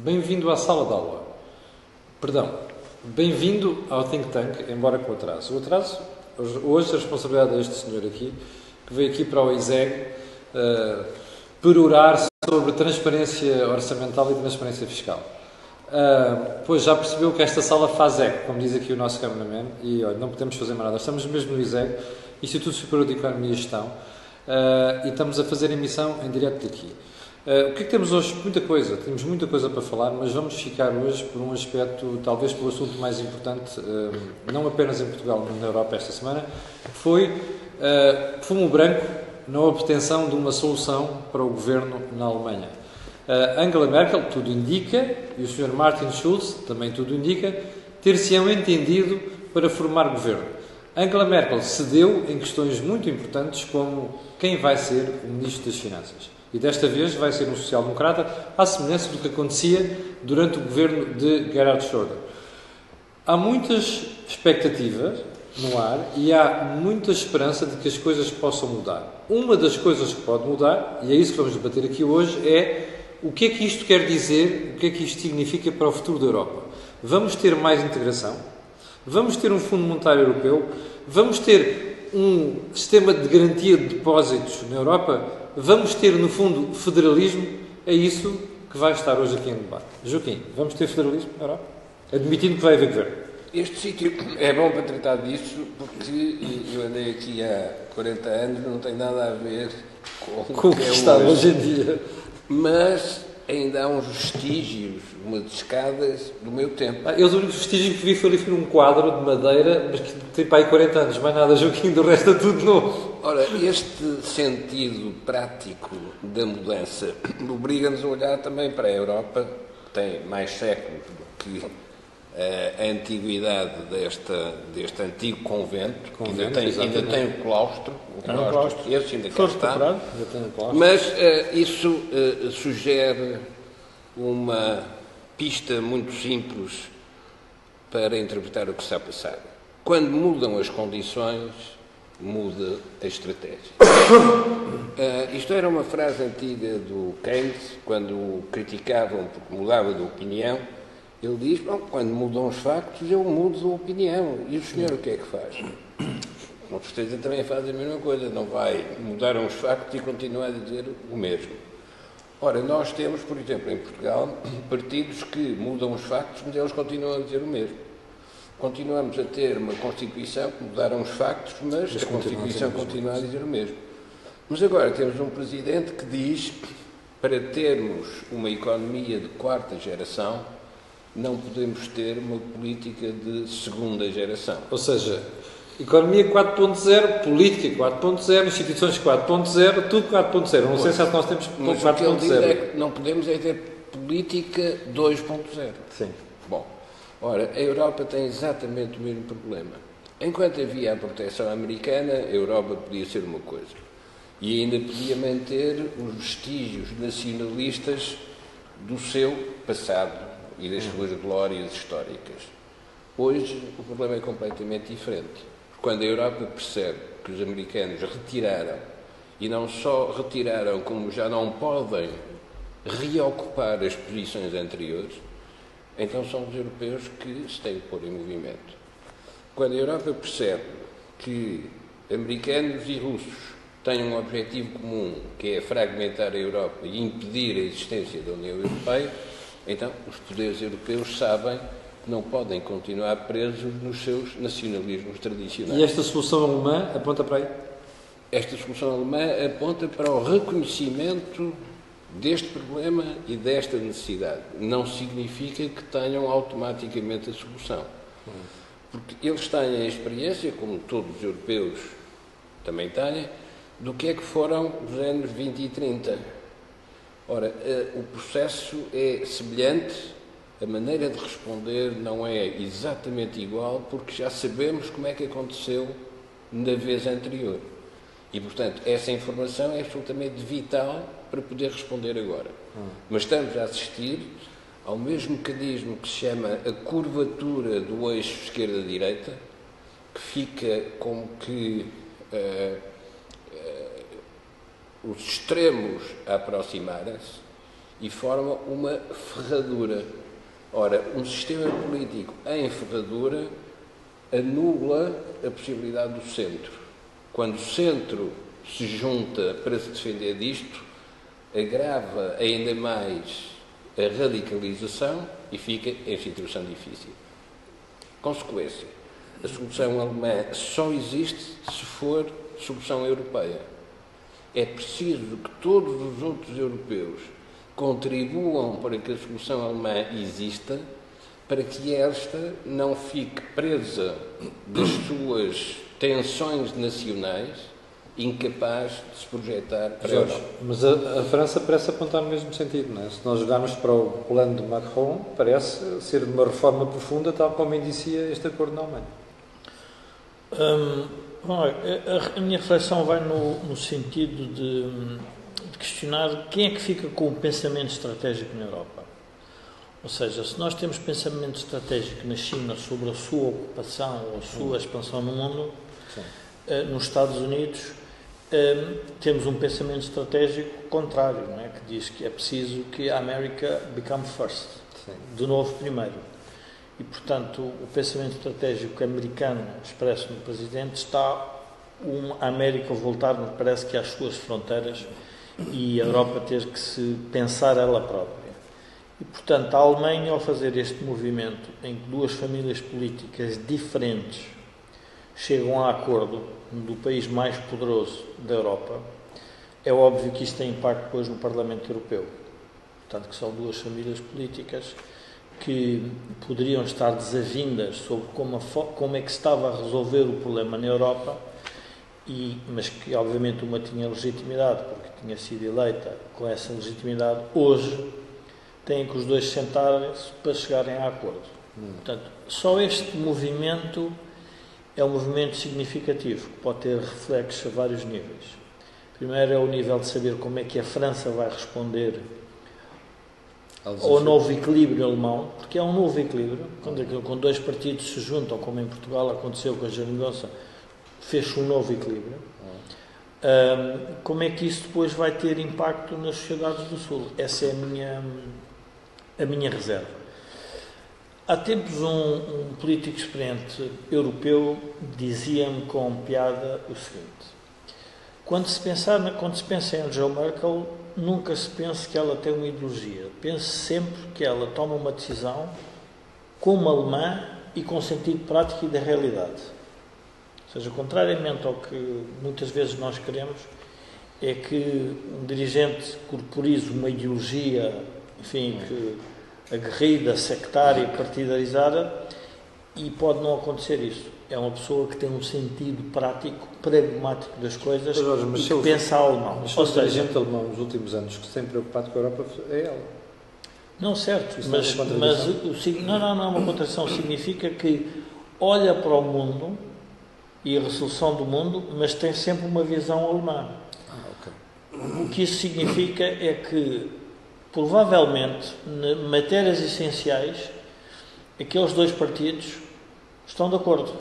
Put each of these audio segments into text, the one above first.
Bem-vindo à sala de aula. Perdão, bem-vindo ao Think Tank, embora com atraso. O atraso, hoje, a responsabilidade deste senhor aqui, que veio aqui para o ISEG perorar sobre transparência orçamental e transparência fiscal. Pois já percebeu que esta sala faz eco, como diz aqui o nosso cameraman, e olha, não podemos fazer mais nada. Estamos mesmo no ISEG, Instituto Superior de Economia e Gestão, e estamos a fazer emissão em direto daqui. O que é que temos hoje? Muita coisa. Temos muita coisa para falar, mas vamos ficar hoje por um aspecto, talvez pelo assunto mais importante, não apenas em Portugal, mas na Europa esta semana, que foi fumo branco na obtenção de uma solução para o governo na Alemanha. Angela Merkel, tudo indica, e o Sr. Martin Schulz, também tudo indica, ter-se-ão entendido para formar governo. Angela Merkel cedeu em questões muito importantes, como quem vai ser o Ministro das Finanças. E desta vez vai ser um social-democrata, à semelhança do que acontecia durante o governo de Gerhard Schröder. Há muitas expectativas no ar e há muita esperança de que as coisas possam mudar. Uma das coisas que pode mudar, e é isso que vamos debater aqui hoje, é o que é que isto quer dizer, o que é que isto significa para o futuro da Europa. Vamos ter mais integração? Vamos ter um Fundo Monetário Europeu? Vamos ter um sistema de garantia de depósitos na Europa? Vamos ter, no fundo, federalismo? É isso que vai estar hoje aqui em debate. Joaquim, vamos ter federalismo na Europa? Admitindo que vai haver governo. Este sítio é bom para tratar disso, porque eu andei aqui há 40 anos, não tem nada a ver com o que está hoje em dia. Mas ainda há uns vestígios, umas escadas do meu tempo. Os únicos vestígios que vi foi ali um quadro de madeira, mas que tem para aí 40 anos, mais nada, Joaquim, do resto é tudo novo. Ora, este sentido prático da mudança obriga-nos a olhar também para a Europa, que tem mais séculos do que a antiguidade deste antigo convento, que ainda tem o claustro, esse ainda cá está, mas isso sugere uma pista muito simples para interpretar o que está a passar. Quando mudam as condições, muda a estratégia. Isto era uma frase antiga do Keynes, quando o criticavam porque mudava de opinião. Ele diz, bom, quando mudam os factos, eu mudo de opinião. E o senhor o que é que faz? Com certeza também faz a mesma coisa. Não vai mudar uns factos e continuar a dizer o mesmo. Ora, nós temos, por exemplo, em Portugal, partidos que mudam os factos, mas eles continuam a dizer o mesmo. Continuamos a ter uma Constituição que mudaram os factos, mas a Constituição continua a dizer o mesmo. Mas agora temos um Presidente que diz, para termos uma economia de quarta geração, não podemos ter uma política de segunda geração. Ou seja, economia 4.0, política 4.0, instituições 4.0, tudo 4.0. Não sei se nós temos 4.0. Mas o que ele diz é que não podemos é ter política 2.0. Sim. Bom, ora, a Europa tem exatamente o mesmo problema. Enquanto havia a proteção americana, a Europa podia ser uma coisa. E ainda podia manter os vestígios nacionalistas do seu passado e das suas glórias históricas. Hoje, o problema é completamente diferente. Quando a Europa percebe que os americanos retiraram, e não só retiraram, como já não podem reocupar as posições anteriores, então são os europeus que se têm que pôr em movimento. Quando a Europa percebe que americanos e russos têm um objetivo comum, que é fragmentar a Europa e impedir a existência da União Europeia, então os poderes europeus sabem que não podem continuar presos nos seus nacionalismos tradicionais. E esta solução alemã aponta para aí? Esta solução alemã aponta para o reconhecimento deste problema e desta necessidade. Não significa que tenham automaticamente a solução. Porque eles têm a experiência, como todos os europeus também têm, do que é que foram os anos 20 e 30. Ora, o processo é semelhante, a maneira de responder não é exatamente igual, porque já sabemos como é que aconteceu na vez anterior. E, portanto, essa informação é absolutamente vital para poder responder agora. Mas estamos a assistir ao mesmo mecanismo que se chama a curvatura do eixo esquerda-direita, que fica como que os extremos a aproximarem-se e forma uma ferradura. Ora, um sistema político em ferradura anula a possibilidade do centro. Quando o centro se junta para se defender disto, agrava ainda mais a radicalização e fica em situação difícil. Consequência, a solução alemã só existe se for solução europeia. É preciso que todos os outros europeus contribuam para que a solução alemã exista, para que esta não fique presa das suas tensões nacionais, incapaz de se projetar para a Europa. Mas a França parece apontar no mesmo sentido, não é? Se nós jogarmos para o plano de Macron, parece ser de uma reforma profunda, tal como indicia este acordo na Alemanha. A minha reflexão vai no sentido de questionar quem é que fica com o pensamento estratégico na Europa. Ou seja, se nós temos pensamento estratégico na China sobre a sua ocupação ou a sua expansão no mundo, nos Estados Unidos temos um pensamento estratégico contrário, não é? Que diz que é preciso que a América become first, de novo primeiro. E, portanto, o pensamento estratégico americano expresso no Presidente está a América voltar, me parece que às suas fronteiras e a Europa ter que se pensar ela própria. E, portanto, a Alemanha, ao fazer este movimento em que duas famílias políticas diferentes chegam a acordo do país mais poderoso da Europa, é óbvio que isto tem impacto depois no Parlamento Europeu. Portanto, que são duas famílias políticas que poderiam estar desavindas sobre como é que se estava a resolver o problema na Europa, mas que obviamente uma tinha legitimidade, porque tinha sido eleita com essa legitimidade. Hoje têm que os dois sentarem-se para chegarem a acordo. Portanto, só este movimento é um movimento significativo, que pode ter reflexos a vários níveis. Primeiro é o nível de saber como é que a França vai responder ao novo equilíbrio alemão, porque é um novo equilíbrio, quando dois partidos se juntam, como em Portugal aconteceu com a Geringonça, fez-se um novo equilíbrio. Como é que isso depois vai ter impacto nas sociedades do Sul? Essa é a minha reserva. Há tempos um político experiente europeu dizia-me com piada o seguinte: quando se pensa em Angela Merkel, nunca se pense que ela tem uma ideologia. Pense sempre que ela toma uma decisão como alemã e com sentido prático e da realidade. Ou seja, contrariamente ao que muitas vezes nós queremos, é que um dirigente corporize uma ideologia, enfim, que aguerrida, sectária, partidarizada, e pode não acontecer isso. É uma pessoa que tem um sentido prático, pragmático das coisas e que pensa alemão. Mas o dirigente alemão nos últimos anos que se tem preocupado com a Europa é ela. Não, certo, mas não é uma contradição. Significa que olha para o mundo e a resolução do mundo, mas tem sempre uma visão alemã. O que isso significa é que, provavelmente, em matérias essenciais, aqueles dois partidos estão de acordo.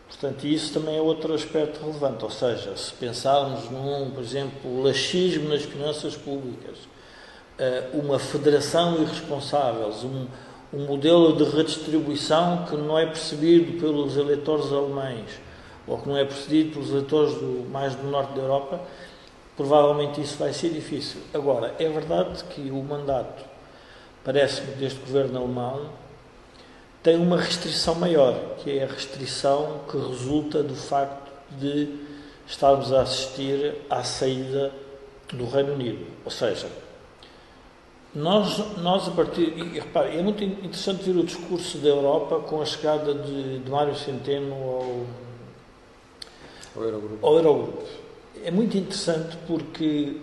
Portanto, isso também é outro aspecto relevante. Ou seja, se pensarmos por exemplo, laxismo nas finanças públicas, uma federação irresponsável, um modelo de redistribuição que não é percebido pelos eleitores alemães, ou que não é percebido pelos eleitores mais do norte da Europa, provavelmente isso vai ser difícil. Agora, é verdade que o mandato, parece-me, deste governo alemão tem uma restrição maior, que é a restrição que resulta do facto de estarmos a assistir à saída do Reino Unido. Ou seja, nós a partir... E repare, é muito interessante ver o discurso da Europa com a chegada de Mário Centeno ao Eurogrupo. É muito interessante porque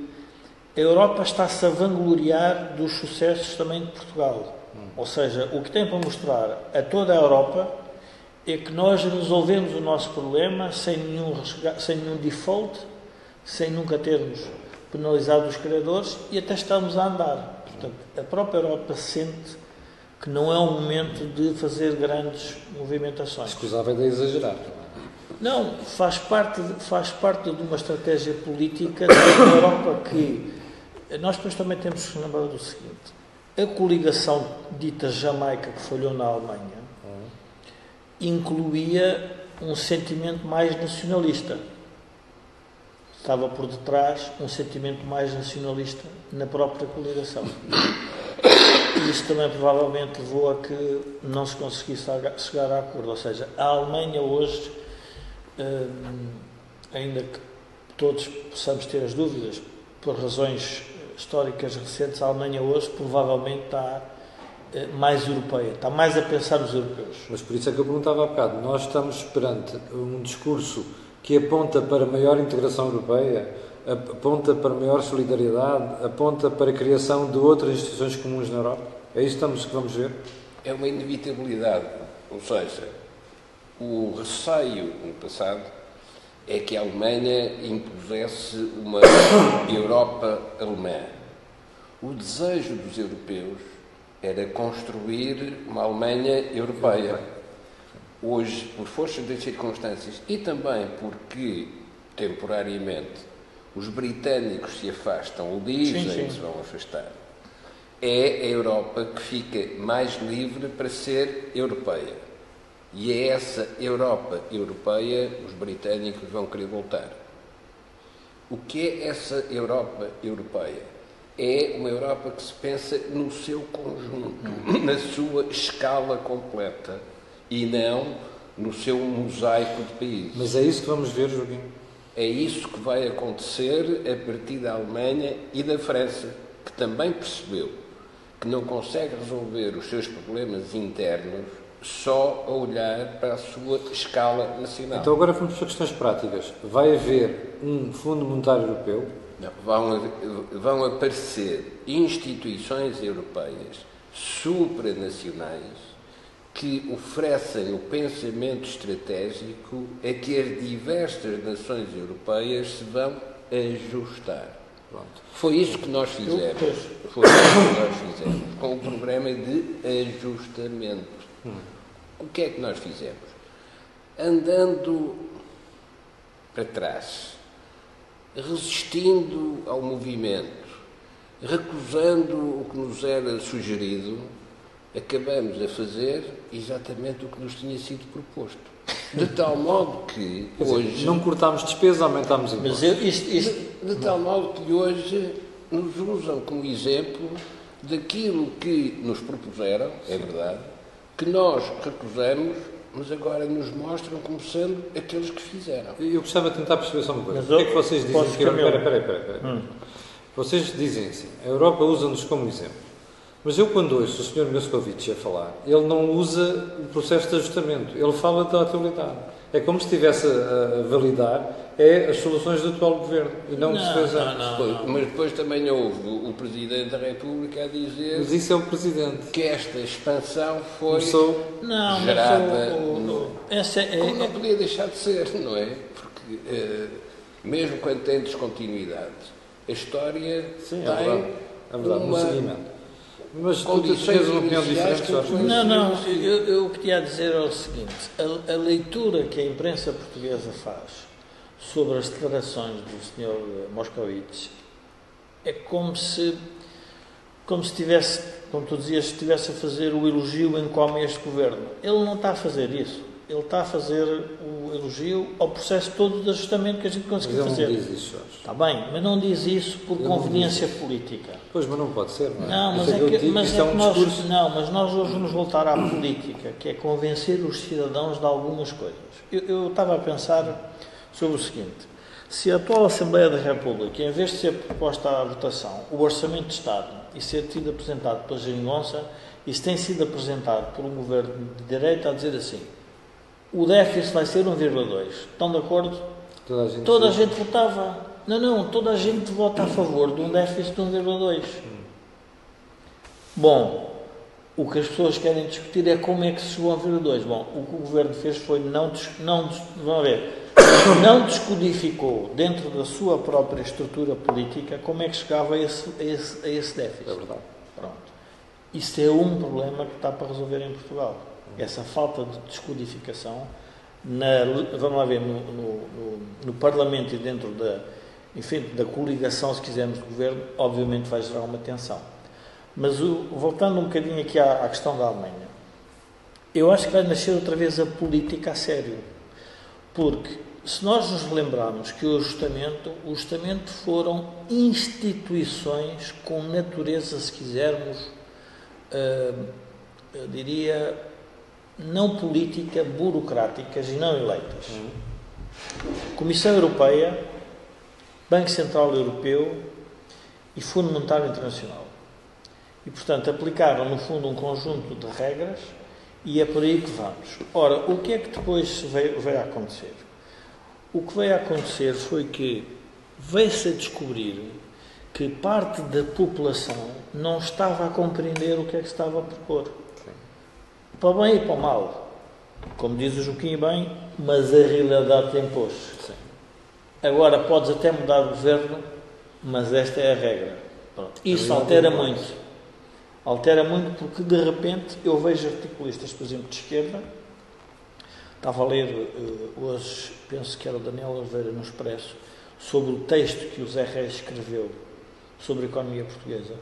a Europa está-se a vangloriar dos sucessos também de Portugal. Ou seja, o que tem para mostrar a toda a Europa é que nós resolvemos o nosso problema sem nenhum default, sem nunca termos penalizado os credores e até estamos a andar. Portanto, a própria Europa sente que não é o momento de fazer grandes movimentações. Escusava de exagerar. Não, faz parte de uma estratégia política da Europa que nós depois também temos que lembrar do seguinte: a coligação dita Jamaica, que falhou na Alemanha, incluía um sentimento mais nacionalista. Estava por detrás um sentimento mais nacionalista na própria coligação. E isso também provavelmente levou a que não se conseguisse chegar a acordo. Ou seja, a Alemanha hoje, ainda que todos possamos ter as dúvidas, por razões históricas recentes, a Alemanha hoje provavelmente está mais europeia, está mais a pensar nos europeus. Mas por isso é que eu perguntava há bocado, nós estamos perante um discurso que aponta para maior integração europeia, aponta para maior solidariedade, aponta para a criação de outras instituições comuns na Europa? É isso que vamos ver? É uma inevitabilidade. Ou seja, o receio no passado é que a Alemanha impusesse uma Europa alemã. O desejo dos europeus era construir uma Alemanha europeia. Hoje, por força das circunstâncias e também porque, temporariamente, os britânicos se afastam ou dizem que se vão afastar, é a Europa que fica mais livre para ser europeia. E é essa Europa europeia os britânicos vão querer voltar. O que é essa Europa europeia? É uma Europa que se pensa no seu conjunto, na sua escala completa e não no seu mosaico de países. Mas é isso que vamos ver, Joaquim? É isso que vai acontecer a partir da Alemanha e da França, que também percebeu que não consegue resolver os seus problemas internos só a olhar para a sua escala nacional. Então agora vamos para questões práticas. Vai haver um Fundo Monetário Europeu? Não, vão aparecer instituições europeias supranacionais que oferecem o pensamento estratégico a que as diversas nações europeias se vão ajustar. Pronto. Foi isso que nós fizemos. Com o programa de ajustamento. O que é que nós fizemos? Andando para trás, resistindo ao movimento, recusando o que nos era sugerido, acabamos a fazer exatamente o que nos tinha sido proposto. De tal modo que hoje... Não cortámos despesas, aumentámos impostos. De tal modo que hoje nos usam como exemplo daquilo que nos propuseram, é verdade, que nós recusamos, mas agora nos mostram como sendo aqueles que fizeram. Eu gostava de tentar perceber só uma coisa. O que é que vocês dizem? Espera. Vocês dizem assim, a Europa usa-nos como exemplo. Mas eu, quando ouço o Sr. Moscovici a falar, ele não usa o processo de ajustamento, ele fala da atualidade. É como se estivesse a validar as soluções do atual governo e não o que se fez antes. Mas depois também houve o Presidente da República a dizer... Mas isso é o Presidente. Que esta expansão foi gerada... Como não podia deixar de ser, não é? Porque mesmo quando tem descontinuidade, a história tem uma... no seguimento. Mas tu tens uma opinião diferente, Jorge? Não, eu queria dizer o seguinte, a leitura que a imprensa portuguesa faz sobre as declarações do Sr. Moscovici é como se tivesse, como tu dizias, estivesse a fazer o elogio em come este governo. Ele não está a fazer isso. Ele está a fazer o elogio ao processo todo de ajustamento que a gente conseguiu fazer. Mas ele não diz isso, Jorge. Está bem, mas não diz isso por conveniência política. Pois, mas não pode ser, não é? Não, mas nós hoje vamos voltar à política, que é convencer os cidadãos de algumas coisas. Eu estava a pensar sobre o seguinte: se a atual Assembleia da República, em vez de ser proposta à votação o Orçamento de Estado e ser tido apresentado pela Geringonça, isso tem sido apresentado por um governo de direita a dizer assim: o déficit vai ser 1,2. Estão de acordo? Toda a gente votava. Não, toda a gente vota a favor de um déficit de 1,2. Bom, o que as pessoas querem discutir é como é que se chegou a 1,2. Bom, o que o governo fez foi não descodificou dentro da sua própria estrutura política como é que chegava a esse déficit. É verdade. Pronto. Isso é um problema que está para resolver em Portugal. Essa falta de descodificação, vamos lá ver, no Parlamento e enfim, da coligação, se quisermos, do governo, obviamente vai gerar uma tensão. Mas voltando um bocadinho aqui à questão da Alemanha, eu acho que vai nascer outra vez a política a sério. Porque se nós nos lembrarmos que o ajustamento foram instituições com natureza, se quisermos, eu diria, não política, burocráticas e não eleitas. Comissão Europeia, Banco Central Europeu e Fundo Monetário Internacional. E, portanto, aplicaram, no fundo, um conjunto de regras e é por aí que vamos. Ora, o que é que depois veio a acontecer? O que veio a acontecer foi que veio-se a descobrir que parte da população não estava a compreender o que é que se estava a propor. Para o bem e para o mal. Como diz o Joaquim bem, mas a realidade tem posto. Agora podes até mudar o governo, mas esta é a regra. Pronto. Isso altera muito. Altera muito porque, de repente, eu vejo articulistas, por exemplo, de esquerda. Estava a ler hoje, penso que era o Daniel Oliveira no Expresso, sobre o texto que o Zé Reis escreveu sobre a economia portuguesa.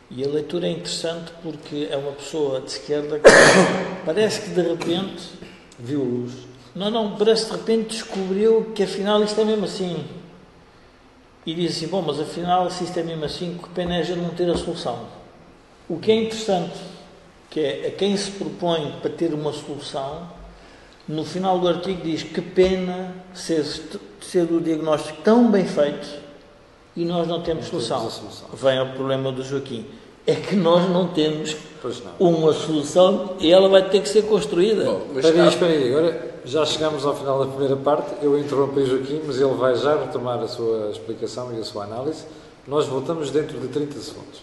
E a leitura é interessante porque é uma pessoa de esquerda que parece que, de repente, viu luz. Não, parece que de repente descobriu que afinal isto é mesmo assim. E diz assim, bom, mas afinal se isto é mesmo assim, que pena é a gente não ter a solução. O que é interessante, que é a quem se propõe para ter uma solução, no final do artigo diz que pena ser o diagnóstico tão bem feito e nós não temos solução. Vem ao problema do Joaquim. É que nós não temos uma solução e ela vai ter que ser construída. Espera aí, agora já chegamos ao final da primeira parte. Eu interrompo o Joaquim, mas ele vai já retomar a sua explicação e a sua análise. Nós voltamos dentro de 30 segundos.